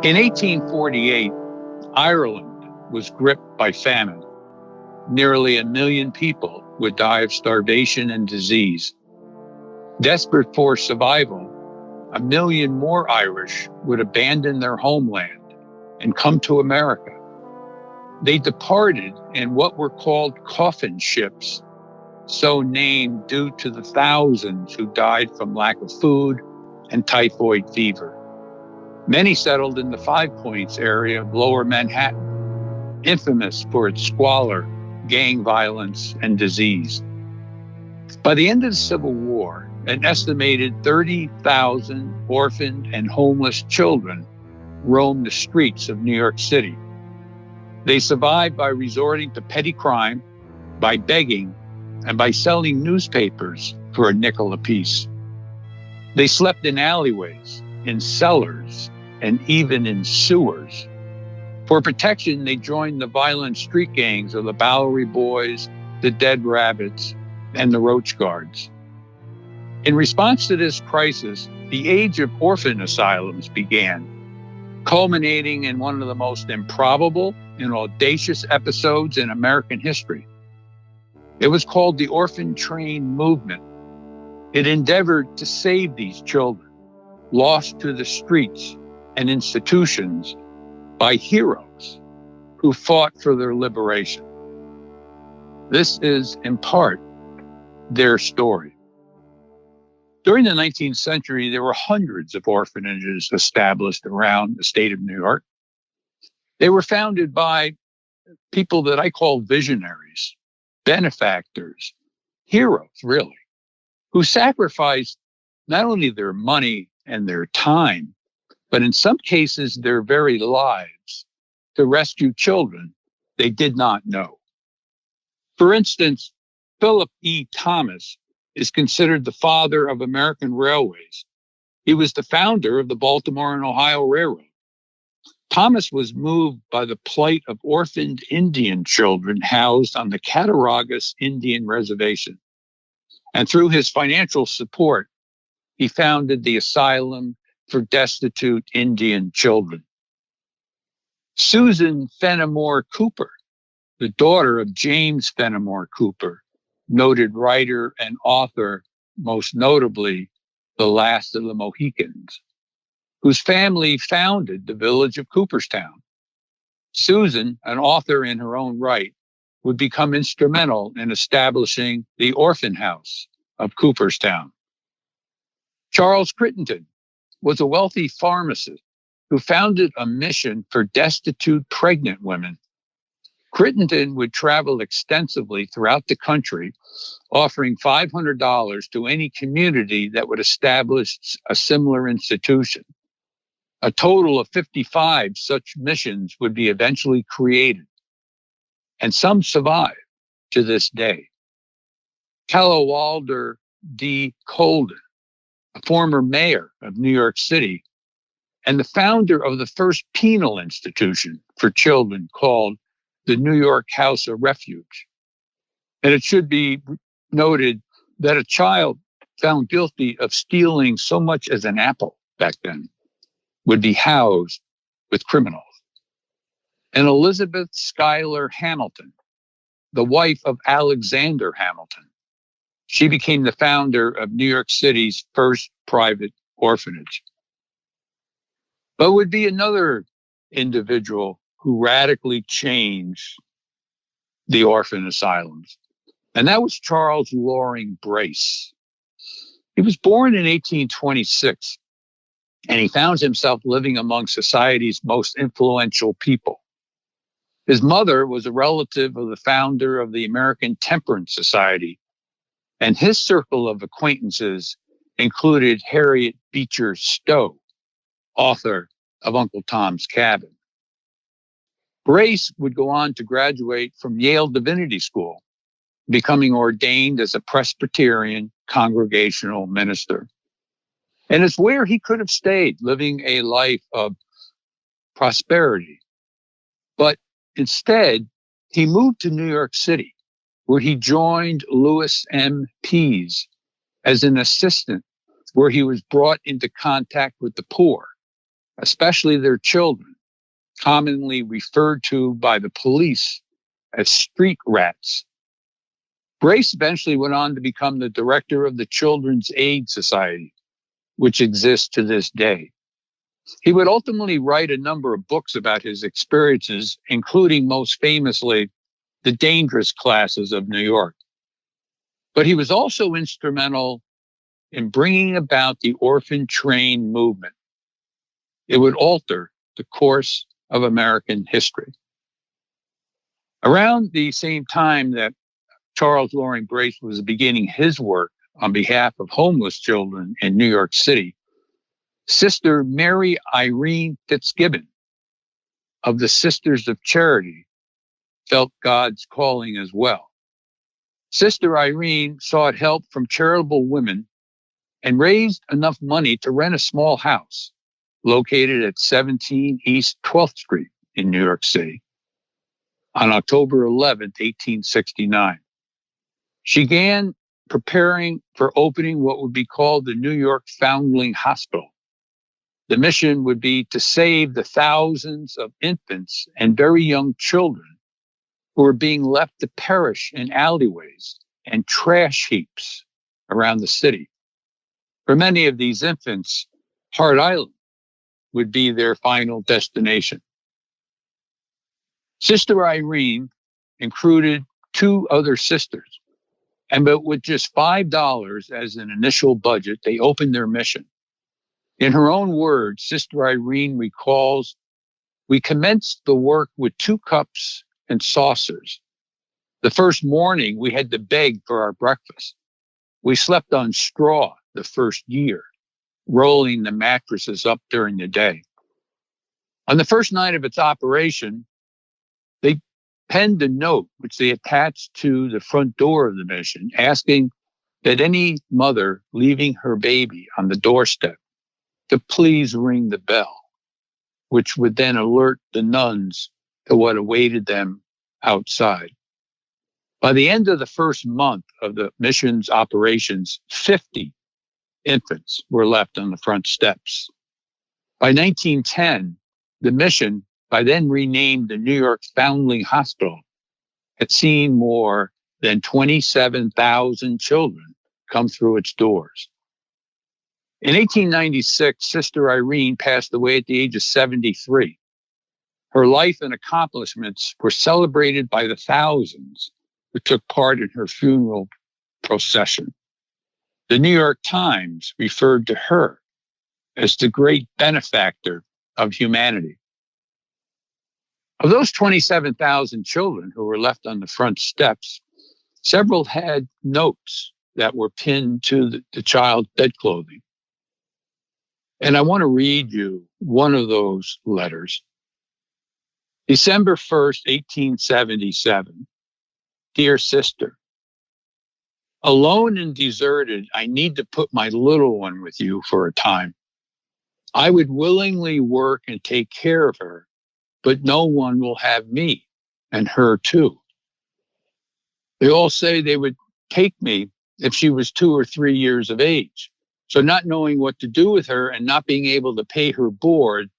In 1848, Ireland was gripped by famine. Nearly 1 million people would die of starvation and disease. Desperate for survival, 1 million more Irish would abandon their homeland and come to America. They departed in what were called coffin ships, so named due to the thousands who died from lack of food and typhoid fever. Many settled in the Five Points area of Lower Manhattan, infamous for its squalor, gang violence, and disease. By the end of the Civil War, an estimated 30,000 orphaned and homeless children roamed the streets of New York City. They survived by resorting to petty crime, by begging, and by selling newspapers for a nickel apiece. They slept in alleyways, in cellars, and even in sewers. For protection, they joined the violent street gangs of the Bowery Boys, the Dead Rabbits, and the Roach Guards. In response to this crisis, the age of orphan asylums began, culminating in one of the most improbable and audacious episodes in American history. It was called the Orphan Train movement. It endeavored to save these children, lost to the streets and institutions by heroes who fought for their liberation. This is, in part, their story. During the 19th century, there were hundreds of orphanages established around the state of New York. They were founded by people that I call visionaries, benefactors, heroes, really, who sacrificed not only their money and their time, but in some cases, their very lives to rescue children they did not know. For instance, Philip E. Thomas is considered the father of American railways. He was the founder of the Baltimore and Ohio Railroad. Thomas was moved by the plight of orphaned Indian children housed on the Cattaraugus Indian Reservation. And through his financial support, he founded the Asylum for Destitute Indian Children. Susan Fenimore Cooper, the daughter of James Fenimore Cooper, noted writer and author, most notably The Last of the Mohicans, whose family founded the village of Cooperstown. Susan, an author in her own right, would become instrumental in establishing the Orphan House of Cooperstown. Charles Crittenden was a wealthy pharmacist who founded a mission for destitute pregnant women. Crittenden would travel extensively throughout the country, offering $500 to any community that would establish a similar institution. A total of 55 such missions would be eventually created, and some survive to this day. Cadwallader D. Colden, a former mayor of New York City, and the founder of the first penal institution for children called the New York House of Refuge. And it should be noted that a child found guilty of stealing so much as an apple back then would be housed with criminals. And Elizabeth Schuyler Hamilton, the wife of Alexander Hamilton, she became the founder of New York City's first private orphanage. But would be another individual who radically changed the orphan asylums, and that was Charles Loring Brace. He was born in 1826, and he found himself living among society's most influential people. His mother was a relative of the founder of the American Temperance Society, and his circle of acquaintances included Harriet Beecher Stowe, author of Uncle Tom's Cabin. Brace would go on to graduate from Yale Divinity School, becoming ordained as a Presbyterian congregational minister. And it's where he could have stayed, living a life of prosperity. But instead, he moved to New York City, where he joined Louis M. Pease as an assistant, where he was brought into contact with the poor, especially their children, commonly referred to by the police as street rats. Brace eventually went on to become the director of the Children's Aid Society, which exists to this day. He would ultimately write a number of books about his experiences, including most famously, The Dangerous Classes of New York. But he was also instrumental in bringing about the Orphan Train movement. It would alter the course of American history. Around the same time that Charles Loring Brace was beginning his work on behalf of homeless children in New York City, Sister Mary Irene Fitzgibbon of the Sisters of Charity felt God's calling as well. Sister Irene sought help from charitable women and raised enough money to rent a small house located at 17 East 12th Street in New York City on October 11th, 1869. She began preparing for opening what would be called the New York Foundling Hospital. The mission would be to save the thousands of infants and very young children who were being left to perish in alleyways and trash heaps around the city. For many of these infants, Hart Island would be their final destination. Sister Irene included two other sisters, and but with just $5 as an initial budget, they opened their mission. In her own words, Sister Irene recalls, "We commenced the work with 2 cups and saucers. The first morning, we had to beg for our breakfast. We slept on straw the first year, rolling the mattresses up during the day. On the first night of its operation, they penned a note which they attached to the front door of the mission, asking that any mother leaving her baby on the doorstep to please ring the bell, which would then alert the nuns to what awaited them outside." By the end of the first month of the mission's operations, 50 infants were left on the front steps. By 1910, the mission, by then renamed the New York Foundling Hospital, had seen more than 27,000 children come through its doors. In 1896, Sister Irene passed away at the age of 73. Her life and accomplishments were celebrated by the thousands who took part in her funeral procession. The New York Times referred to her as the great benefactor of humanity. Of those 27,000 children who were left on the front steps, several had notes that were pinned to the child's bedclothing. And I want to read you one of those letters. December 1st, 1877. Dear sister, alone and deserted, I need to put my little one with you for a time. I would willingly work and take care of her, but no one will have me and her too. They all say they would take me if she was 2 or 3 years of age. So not knowing what to do with her and not being able to pay her board,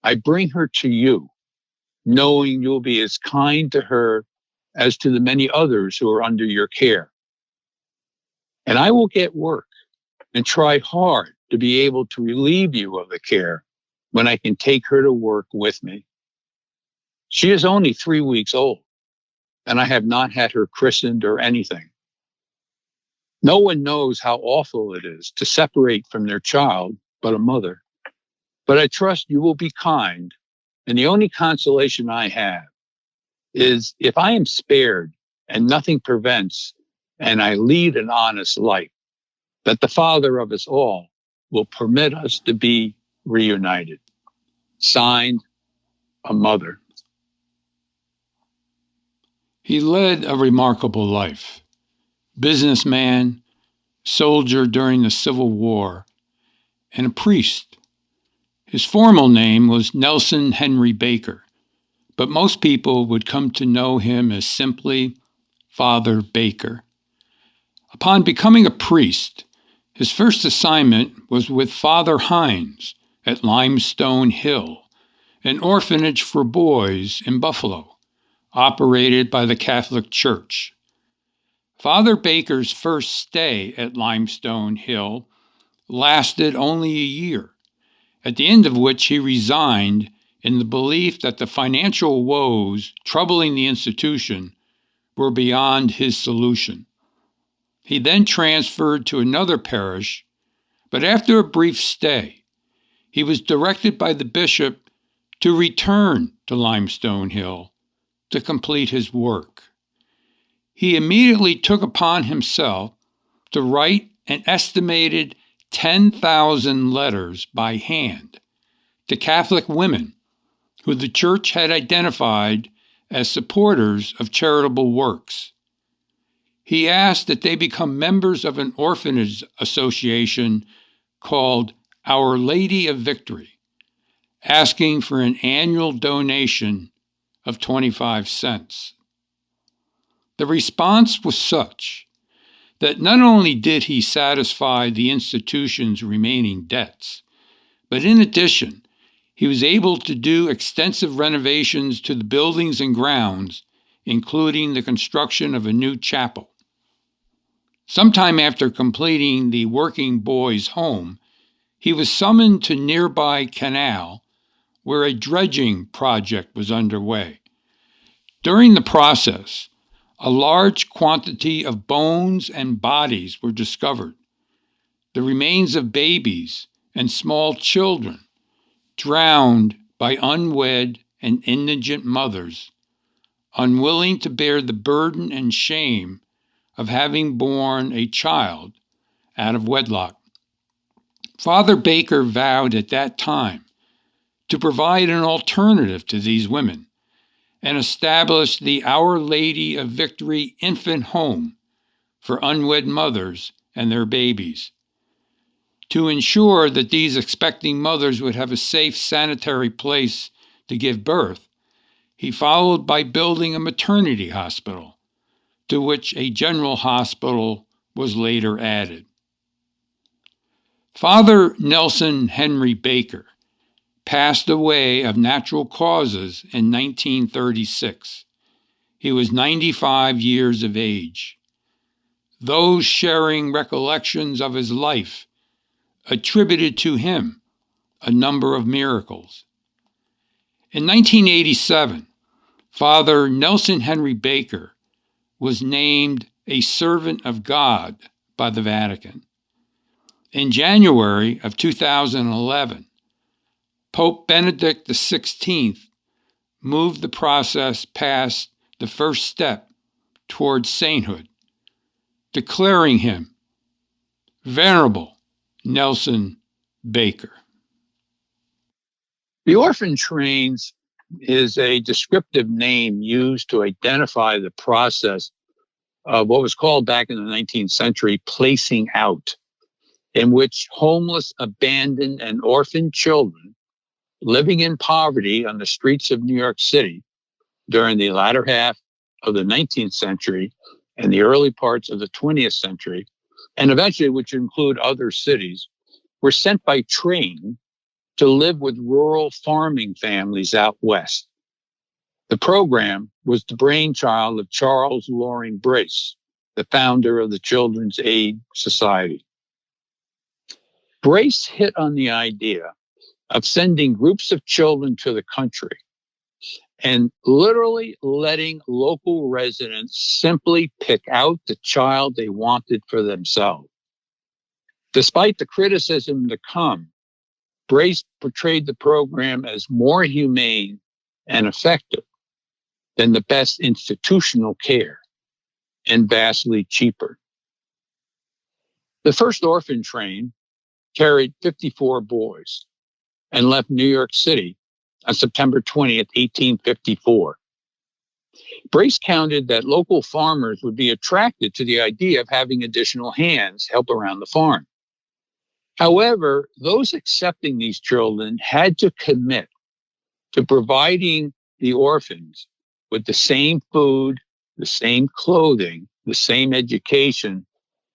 I bring her to you, knowing you'll be as kind to her as to the many others who are under your care. And I will get work and try hard to be able to relieve you of the care when I can take her to work with me. She is only 3 weeks old, and I have not had her christened or anything. No one knows how awful it is to separate from their child but a mother. But I trust you will be kind, and the only consolation I have is if I am spared and nothing prevents, and I lead an honest life, that the Father of us all will permit us to be reunited. Signed, a mother. He led a remarkable life. Businessman, soldier during the Civil War, and a priest. His formal name was Nelson Henry Baker, but most people would come to know him as simply Father Baker. Upon becoming a priest, his first assignment was with Father Hines, at Limestone Hill, an orphanage for boys in Buffalo, operated by the Catholic Church. Father Baker's first stay at Limestone Hill lasted only a year, at the end of which he resigned in the belief that the financial woes troubling the institution were beyond his solution. He then transferred to another parish, but after a brief stay, he was directed by the bishop to return to Limestone Hill to complete his work. He immediately took upon himself to write an estimated 10,000 letters by hand to Catholic women who the Church had identified as supporters of charitable works. He asked that they become members of an orphanage association called Our Lady of Victory, asking for an annual donation of 25 cents. The response was such that not only did he satisfy the institution's remaining debts, but in addition, he was able to do extensive renovations to the buildings and grounds, including the construction of a new chapel. Sometime after completing the working boys' home, he was summoned to nearby canal where a dredging project was underway. During the process, a large quantity of bones and bodies were discovered. The remains of babies and small children drowned by unwed and indigent mothers, unwilling to bear the burden and shame of having borne a child out of wedlock. Father Baker vowed at that time to provide an alternative to these women and established the Our Lady of Victory Infant Home for unwed mothers and their babies. To ensure that these expecting mothers would have a safe sanitary place to give birth, he followed by building a maternity hospital, to which a general hospital was later added. Father Nelson Henry Baker passed away of natural causes in 1936. He was 95 years of age. Those sharing recollections of his life attributed to him a number of miracles. In 1987, Father Nelson Henry Baker was named a servant of God by the Vatican. In January of 2011, Pope Benedict XVI moved the process past the first step towards sainthood, declaring him Venerable Nelson Baker. The Orphan Trains is a descriptive name used to identify the process of what was called back in the 19th century placing out, in which homeless, abandoned, and orphaned children living in poverty on the streets of New York City during the latter half of the 19th century and the early parts of the 20th century, and eventually which include other cities, were sent by train to live with rural farming families out west. The program was the brainchild of Charles Loring Brace, the founder of the Children's Aid Society. Brace hit on the idea of sending groups of children to the country and literally letting local residents simply pick out the child they wanted for themselves. Despite the criticism to come, Brace portrayed the program as more humane and effective than the best institutional care and vastly cheaper. The first orphan train carried 54 boys and left New York City on September 20th, 1854. Brace counted that local farmers would be attracted to the idea of having additional hands help around the farm. However, those accepting these children had to commit to providing the orphans with the same food, the same clothing, the same education,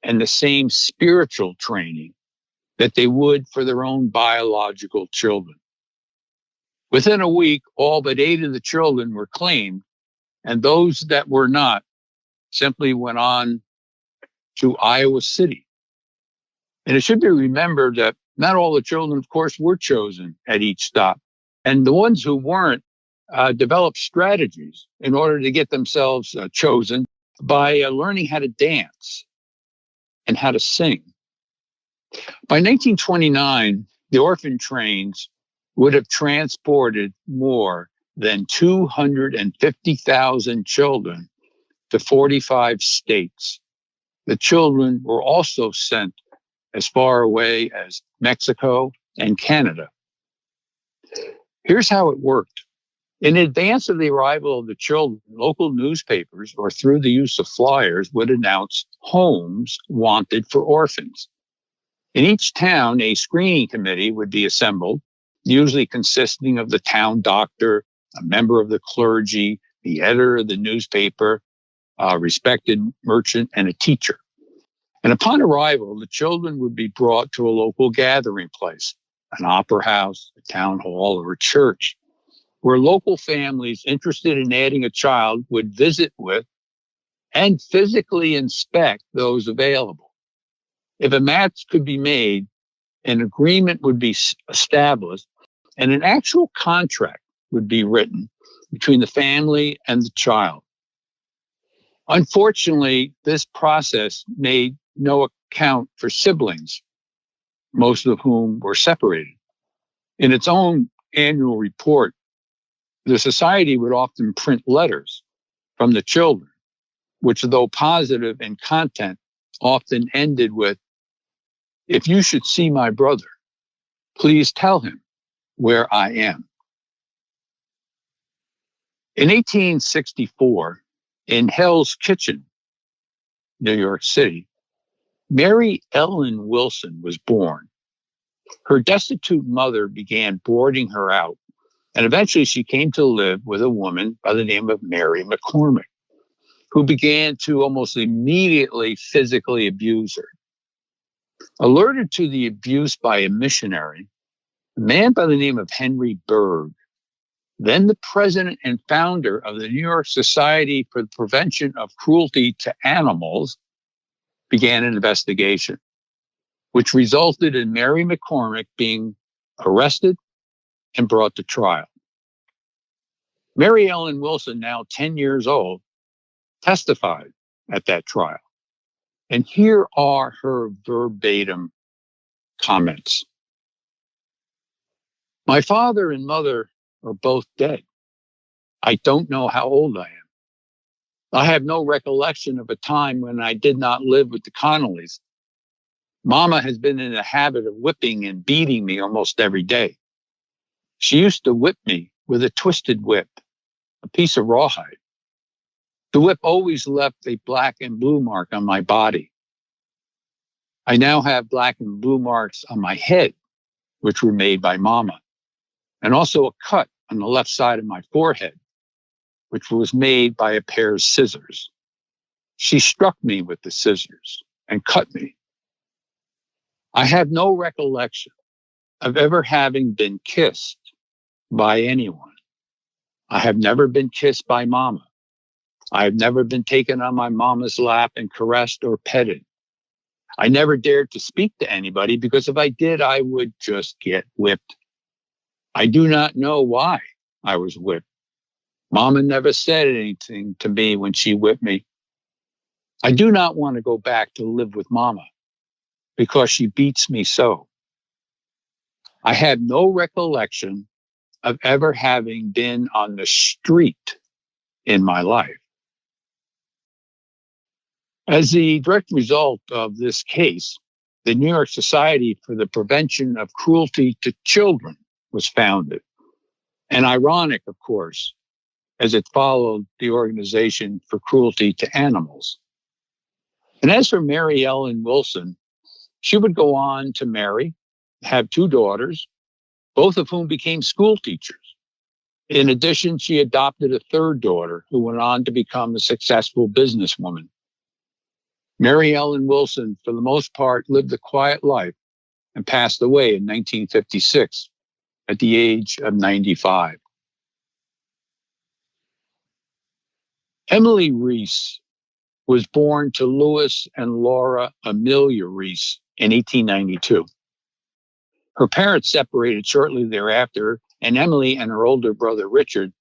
and the same spiritual training that they would for their own biological children. Within a week, all but 8 of the children were claimed, and those that were not simply went on to Iowa City. And it should be remembered that not all the children, of course, were chosen at each stop. And the ones who weren't developed strategies in order to get themselves chosen by learning how to dance and how to sing. By 1929, the Orphan Trains would have transported more than 250,000 children to 45 states. The children were also sent as far away as Mexico and Canada. Here's how it worked. In advance of the arrival of the children, local newspapers, or through the use of flyers, would announce homes wanted for orphans. In each town, a screening committee would be assembled, usually consisting of the town doctor, a member of the clergy, the editor of the newspaper, a respected merchant, and a teacher. And upon arrival, the children would be brought to a local gathering place, an opera house, a town hall, or a church, where local families interested in adding a child would visit with and physically inspect those available. If a match could be made, an agreement would be established, and an actual contract would be written between the family and the child. Unfortunately, this process made no account for siblings, most of whom were separated. In its own annual report, the society would often print letters from the children, which, though positive in content, often ended with, "If you should see my brother, please tell him where I am." In 1864, in Hell's Kitchen, New York City, Mary Ellen Wilson was born. Her destitute mother began boarding her out, and eventually she came to live with a woman by the name of Mary McCormick, who began to almost immediately physically abuse her. Alerted to the abuse by a missionary, a man by the name of Henry Berg, then the president and founder of the New York Society for the Prevention of Cruelty to Animals, began an investigation, which resulted in Mary McCormick being arrested and brought to trial. Mary Ellen Wilson, now 10 years old, testified at that trial. And here are her verbatim comments. "My father and mother are both dead. I don't know how old I am. I have no recollection of a time when I did not live with the Connollys. Mama has been in the habit of whipping and beating me almost every day. She used to whip me with a twisted whip, a piece of rawhide. The whip always left a black and blue mark on my body. I now have black and blue marks on my head, which were made by Mama, and also a cut on the left side of my forehead, which was made by a pair of scissors. She struck me with the scissors and cut me. I have no recollection of ever having been kissed by anyone. I have never been kissed by Mama. I have never been taken on my mama's lap and caressed or petted. I never dared to speak to anybody because if I did, I would just get whipped. I do not know why I was whipped. Mama never said anything to me when she whipped me. I do not want to go back to live with Mama because she beats me so. I have no recollection of ever having been on the street in my life." As the direct result of this case, the New York Society for the Prevention of Cruelty to Children was founded. And ironic, of course, as it followed the Organization for Cruelty to Animals. And as for Mary Ellen Wilson, she would go on to marry, have 2 daughters, both of whom became school teachers. In addition, she adopted a 3rd daughter who went on to become a successful businesswoman. Mary Ellen Wilson, for the most part, lived a quiet life, and passed away in 1956 at the age of 95. Emily Reese was born to Louis and Laura Amelia Reese in 1892. Her parents separated shortly thereafter, and Emily and her older brother Richard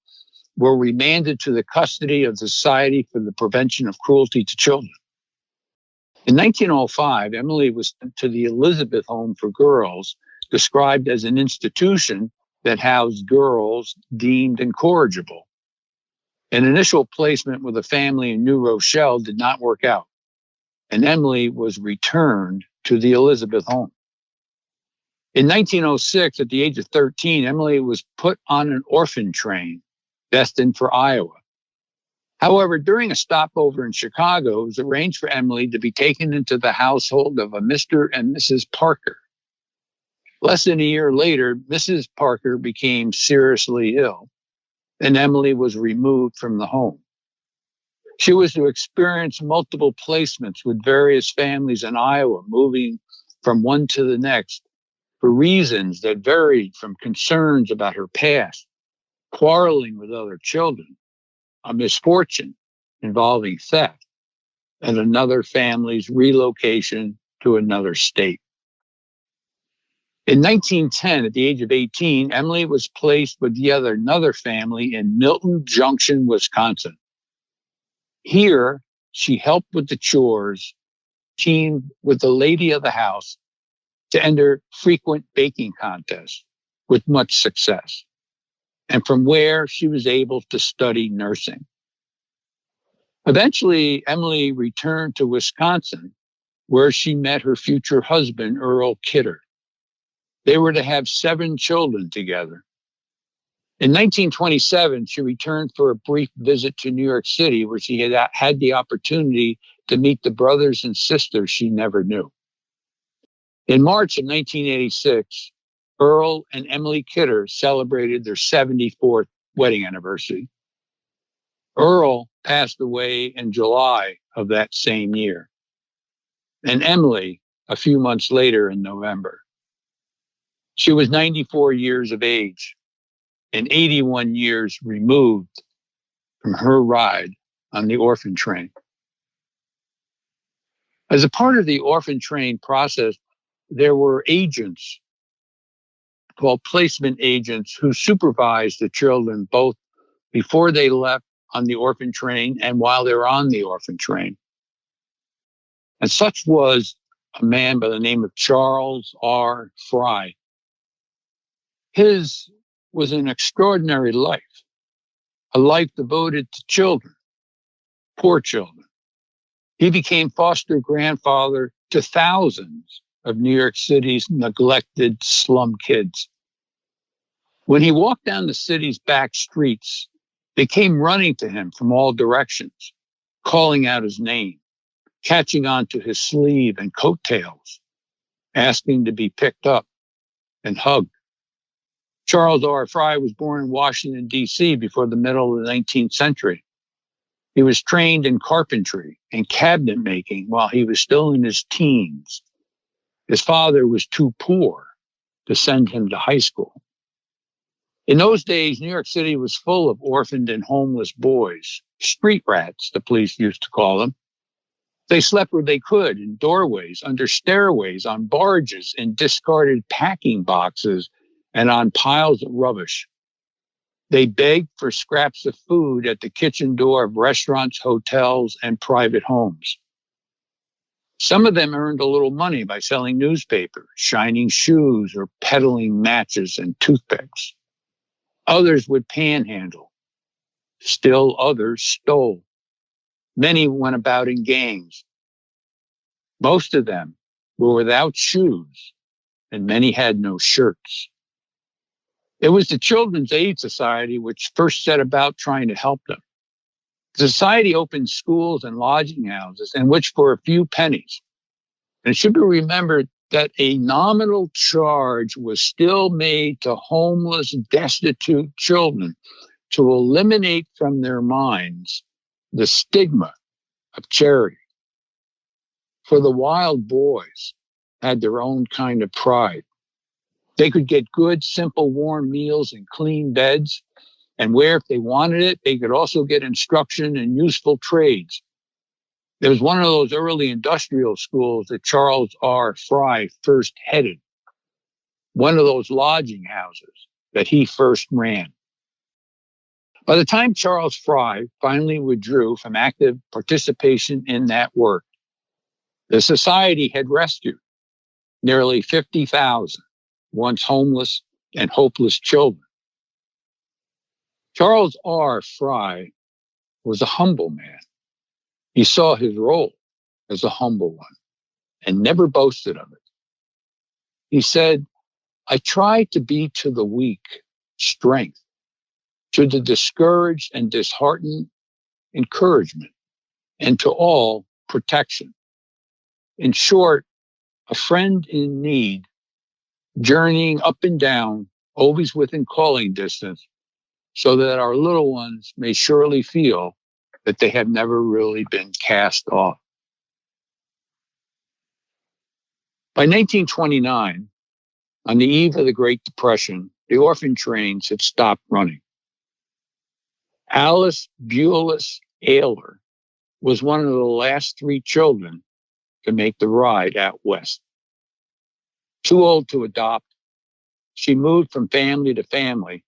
were remanded to the custody of the Society for the Prevention of Cruelty to Children. In 1905, Emily was sent to the Elizabeth Home for Girls, described as an institution that housed girls deemed incorrigible. An initial placement with a family in New Rochelle did not work out, and Emily was returned to the Elizabeth Home. In 1906, at the age of 13, Emily was put on an orphan train destined for Iowa. However, during a stopover in Chicago, it was arranged for Emily to be taken into the household of a Mr. and Mrs. Parker. Less than a year later, Mrs. Parker became seriously ill, and Emily was removed from the home. She was to experience multiple placements with various families in Iowa, moving from one to the next for reasons that varied from concerns about her past, quarreling with other children, a misfortune involving theft, and another family's relocation to another state. In 1910, at the age of 18, Emily was placed with yet another family in Milton Junction, Wisconsin. Here, she helped with the chores, teamed with the lady of the house to enter frequent baking contests with much success, and from where she was able to study nursing. Eventually, Emily returned to Wisconsin, where she met her future husband, Earl Kidder. They were to have 7 children together. In 1927, she returned for a brief visit to New York City, where she had the opportunity to meet the brothers and sisters she never knew. In March of 1986, Earl and Emily Kidder celebrated their 74th wedding anniversary. Earl passed away in July of that same year, and Emily a few months later in November. She was 94 years of age and 81 years removed from her ride on the orphan train. As a part of the orphan train process, there were agents called placement agents who supervised the children both before they left on the orphan train and while they were on the orphan train. And such was a man by the name of Charles R. Fry. His was an extraordinary life, a life devoted to children, poor children. He became foster grandfather to thousands of New York City's neglected slum kids. When he walked down the city's back streets, they came running to him from all directions, calling out his name, catching onto his sleeve and coattails, asking to be picked up and hugged. Charles R. Fry was born in Washington, D.C. before the middle of the 19th century. He was trained in carpentry and cabinet making while he was still in his teens. His father was too poor to send him to high school. In those days, New York City was full of orphaned and homeless boys, street rats, the police used to call them. They slept where they could, in doorways, under stairways, on barges, in discarded packing boxes, and on piles of rubbish. They begged for scraps of food at the kitchen door of restaurants, hotels, and private homes. Some of them earned a little money by selling newspapers, shining shoes, or peddling matches and toothpicks. Others would panhandle. Still others stole. Many went about in gangs. Most of them were without shoes, and many had no shirts. It was the Children's Aid Society which first set about trying to help them. The society opened schools and lodging houses in which, for a few pennies, and it should be remembered that a nominal charge was still made to homeless, destitute children to eliminate from their minds the stigma of charity. For the wild boys had their own kind of pride. They could get good, simple, warm meals and clean beds, and where, if they wanted it, they could also get instruction in useful trades. There was one of those early industrial schools that Charles R. Fry first headed, one of those lodging houses that he first ran. By the time Charles Fry finally withdrew from active participation in that work, the society had rescued nearly 50,000 once homeless and hopeless children. Charles R. Fry was a humble man. He saw his role as a humble one and never boasted of it. He said, "I try to be to the weak strength, to the discouraged and disheartened encouragement, and to all protection. In short, a friend in need, journeying up and down, always within calling distance, so that our little ones may surely feel that they have never really been cast off." By 1929, on the eve of the Great Depression, the orphan trains had stopped running. Alice Beulah Ayler was one of the last 3 children to make the ride out west. Too old to adopt, she moved from family to family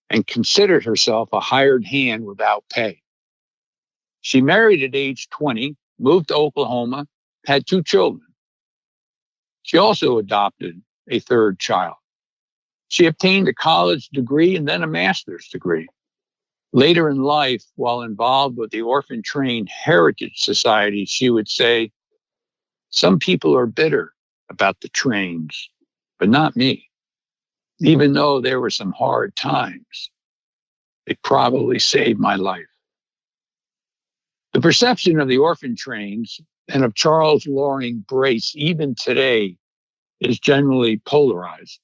and considered herself a hired hand without pay. She married at age 20, moved to Oklahoma, had 2 children. She also adopted a 3rd child. She obtained a college degree and then a master's degree. Later in life, while involved with the Orphan Train Heritage Society, she would say, "Some people are bitter about the trains, but not me. Even though there were some hard times, it probably saved my life." The perception of the orphan trains and of Charles Loring Brace, even today, is generally polarized.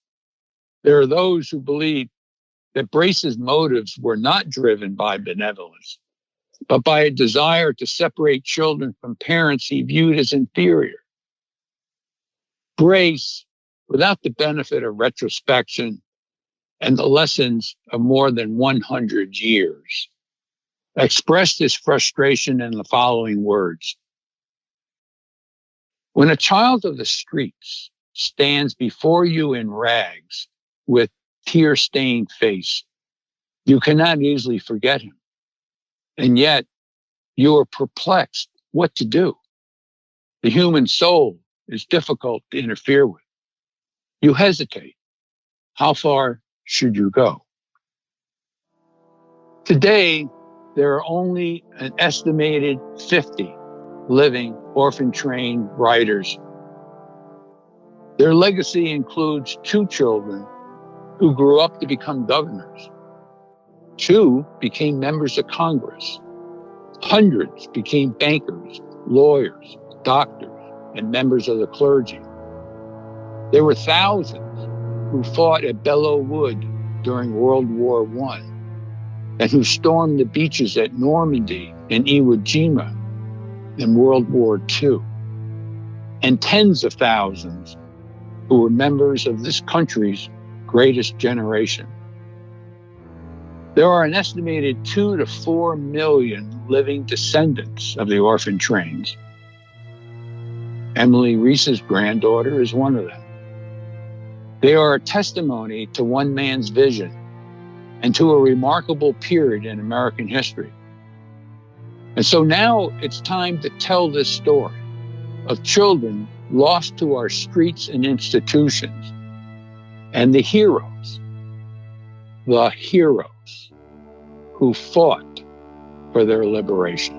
There are those who believe that Brace's motives were not driven by benevolence, but by a desire to separate children from parents he viewed as inferior. Brace, without the benefit of retrospection and the lessons of more than 100 years, expressed his frustration in the following words: "When a child of the streets stands before you in rags with tear-stained face, you cannot easily forget him. And yet you are perplexed what to do. The human soul is difficult to interfere with. You hesitate. How far should you go?" Today, there are only an estimated 50 living orphan train riders. Their legacy includes 2 children who grew up to become governors. 2 became members of Congress. Hundreds became bankers, lawyers, doctors, and members of the clergy. There were thousands who fought at Belleau Wood during World War I and who stormed the beaches at Normandy and Iwo Jima in World War II, and tens of thousands who were members of this country's greatest generation. There are an estimated 2 to 4 million living descendants of the orphan trains. Emily Reese's granddaughter is one of them. They are a testimony to one man's vision and to a remarkable period in American history. And so now it's time to tell this story of children lost to our streets and institutions, and the heroes who fought for their liberation.